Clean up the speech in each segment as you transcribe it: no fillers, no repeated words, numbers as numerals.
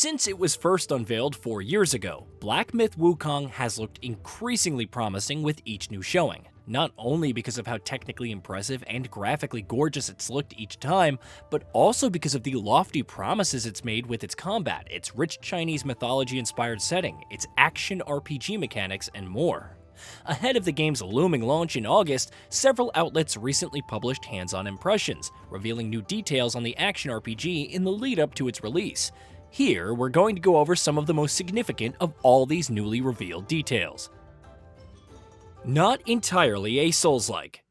Since it was first unveiled 4 years ago, Black Myth Wukong has looked increasingly promising with each new showing. Not only because of how technically impressive and graphically gorgeous it's looked each time, but also because of the lofty promises it's made with its combat, its rich Chinese mythology-inspired setting, its action RPG mechanics, and more. Ahead of the game's looming launch in August, several outlets recently published hands-on impressions, revealing new details on the action RPG in the lead-up to its release. Here, we're going to go over some of the most significant of all these newly revealed details. Not entirely a Souls-like.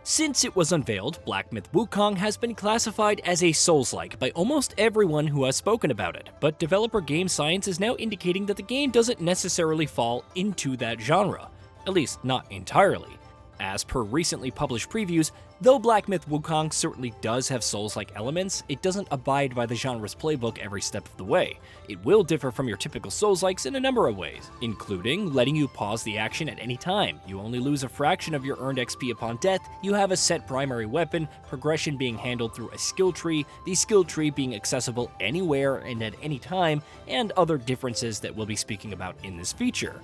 Since it was unveiled, Black Myth Wukong has been classified as a Souls-like by almost everyone who has spoken about it, but developer Game Science is now indicating that the game doesn't necessarily fall into that genre, at least not entirely. As per recently published previews, though Black Myth Wukong certainly does have Souls-like elements, it doesn't abide by the genre's playbook every step of the way. It will differ from your typical Souls-likes in a number of ways, including letting you pause the action at any time, you only lose a fraction of your earned XP upon death, you have a set primary weapon, progression being handled through a skill tree, the skill tree being accessible anywhere and at any time, and other differences that we'll be speaking about in this feature.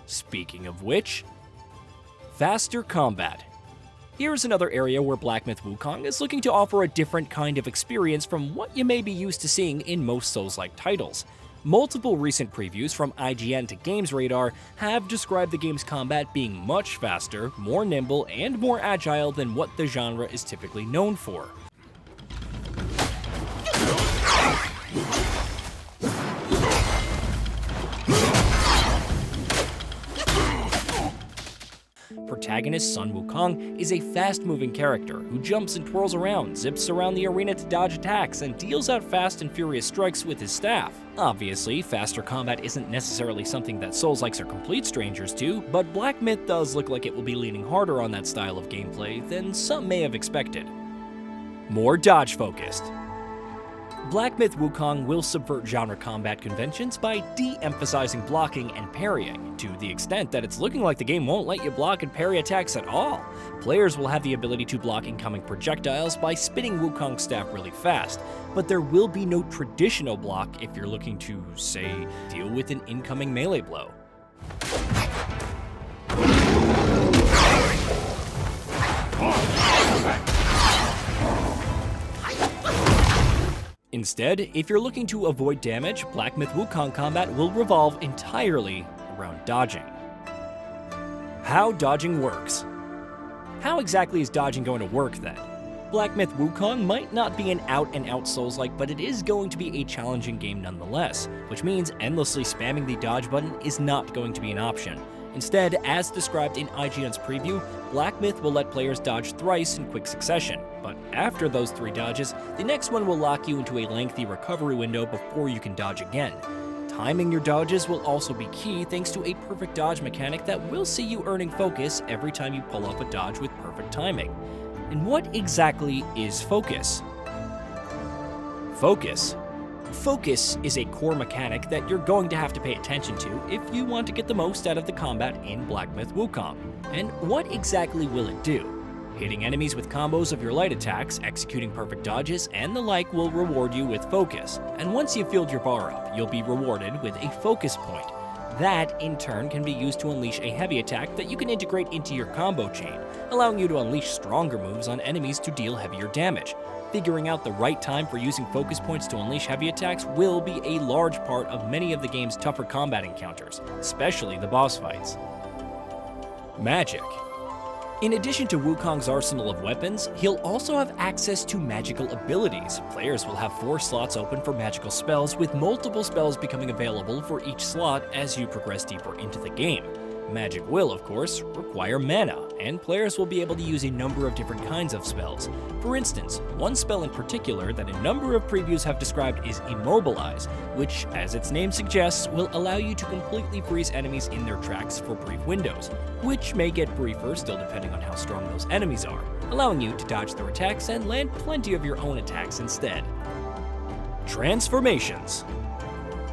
Speaking of which, faster combat. Here's another area where Black Myth Wukong is looking to offer a different kind of experience from what you may be used to seeing in most Souls-like titles. Multiple recent previews from IGN to GamesRadar have described the game's combat being much faster, more nimble, and more agile than what the genre is typically known for. Protagonist Sun Wukong is a fast-moving character who jumps and twirls around, zips around the arena to dodge attacks, and deals out fast and furious strikes with his staff. Obviously, faster combat isn't necessarily something that Souls-likes are complete strangers to, but Black Myth does look like it will be leaning harder on that style of gameplay than some may have expected. More dodge-focused. Black Myth Wukong will subvert genre combat conventions by de-emphasizing blocking and parrying, to the extent that it's looking like the game won't let you block and parry attacks at all. Players will have the ability to block incoming projectiles by spinning Wukong's staff really fast, but there will be no traditional block if you're looking to, say, deal with an incoming melee blow. Instead, if you're looking to avoid damage, Black Myth Wukong combat will revolve entirely around dodging. How dodging works. How exactly is dodging going to work then? Black Myth Wukong might not be an out-and-out Souls-like, but it is going to be a challenging game nonetheless, which means endlessly spamming the dodge button is not going to be an option. Instead, as described in IGN's preview, Black Myth will let players dodge thrice in quick succession, but after those 3 dodges, the next one will lock you into a lengthy recovery window before you can dodge again. Timing your dodges will also be key thanks to a perfect dodge mechanic that will see you earning focus every time you pull off a dodge with perfect timing. And what exactly is focus? Focus is a core mechanic that you're going to have to pay attention to if you want to get the most out of the combat in Black Myth Wukong. And what exactly will it do? Hitting enemies with combos of your light attacks, executing perfect dodges, and the like will reward you with focus. And once you've filled your bar up, you'll be rewarded with a focus point. That, in turn, can be used to unleash a heavy attack that you can integrate into your combo chain, allowing you to unleash stronger moves on enemies to deal heavier damage. Figuring out the right time for using focus points to unleash heavy attacks will be a large part of many of the game's tougher combat encounters, especially the boss fights. Magic. In addition to Wukong's arsenal of weapons, he'll also have access to magical abilities. Players will have 4 slots open for magical spells, with multiple spells becoming available for each slot as you progress deeper into the game. Magic will, of course, require mana, and players will be able to use a number of different kinds of spells. For instance, one spell in particular that a number of previews have described is Immobilize, which, as its name suggests, will allow you to completely freeze enemies in their tracks for brief windows, which may get briefer still depending on how strong those enemies are, allowing you to dodge their attacks and land plenty of your own attacks instead. Transformations.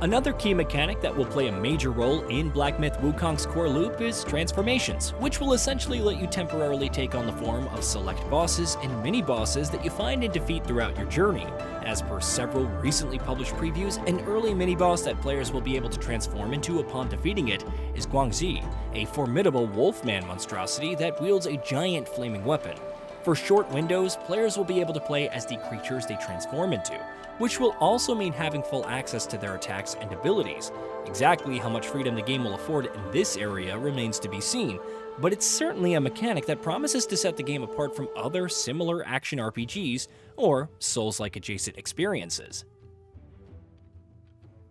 Another key mechanic that will play a major role in Black Myth Wukong's core loop is transformations, which will essentially let you temporarily take on the form of select bosses and mini-bosses that you find and defeat throughout your journey. As per several recently published previews, an early mini-boss that players will be able to transform into upon defeating it is Guangxi, a formidable wolfman monstrosity that wields a giant flaming weapon. For short windows, players will be able to play as the creatures they transform into, which will also mean having full access to their attacks and abilities. Exactly how much freedom the game will afford in this area remains to be seen, but it's certainly a mechanic that promises to set the game apart from other similar action RPGs or Souls-like adjacent experiences.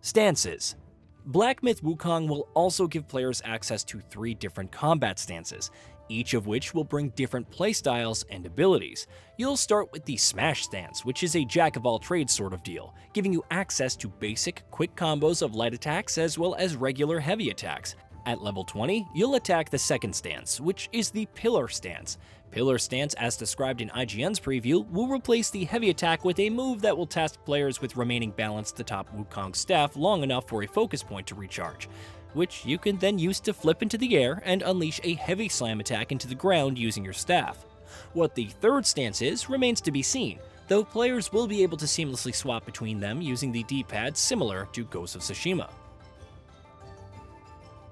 Stances. Black Myth Wukong will also give players access to 3 different combat stances, each of which will bring different playstyles and abilities. You'll start with the Smash stance, which is a jack-of-all-trades sort of deal, giving you access to basic, quick combos of light attacks as well as regular heavy attacks. At level 20, you'll attack the second stance, which is the Pillar stance. Pillar stance, as described in IGN's preview, will replace the heavy attack with a move that will task players with remaining balanced atop Wukong's staff long enough for a focus point to recharge, which you can then use to flip into the air and unleash a heavy slam attack into the ground using your staff. What the third stance is remains to be seen, though players will be able to seamlessly swap between them using the D-pad similar to Ghost of Tsushima.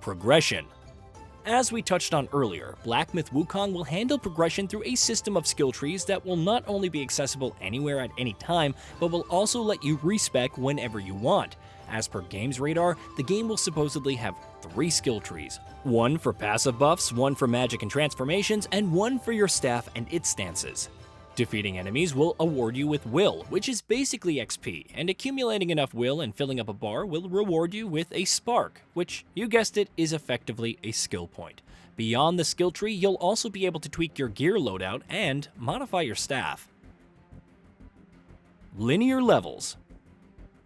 Progression. As we touched on earlier, Black Myth Wukong will handle progression through a system of skill trees that will not only be accessible anywhere at any time, but will also let you respec whenever you want. As per Games Radar, the game will supposedly have 3 skill trees, one for passive buffs, one for magic and transformations, and one for your staff and its stances. Defeating enemies will award you with Will, which is basically XP, and accumulating enough Will and filling up a bar will reward you with a Spark, which, you guessed it, is effectively a skill point. Beyond the skill tree, you'll also be able to tweak your gear loadout and modify your staff. Linear levels.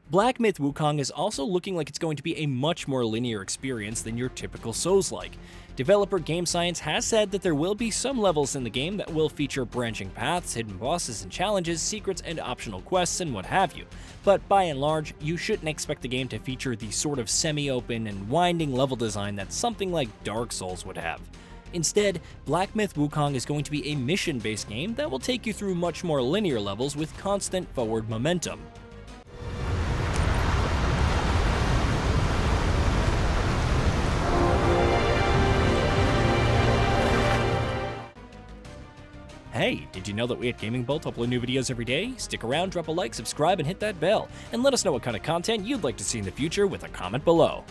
Black Myth Wukong is also looking like it's going to be a much more linear experience than your typical Souls-like. Developer Game Science has said that there will be some levels in the game that will feature branching paths, hidden bosses and challenges, secrets and optional quests and what have you, but by and large, you shouldn't expect the game to feature the sort of semi-open and winding level design that something like Dark Souls would have. Instead, Black Myth Wukong is going to be a mission-based game that will take you through much more linear levels with constant forward momentum. Hey, did you know that we at GamingBolt upload new videos every day? Stick around, drop a like, subscribe, and hit that bell, and let us know what kind of content you'd like to see in the future with a comment below.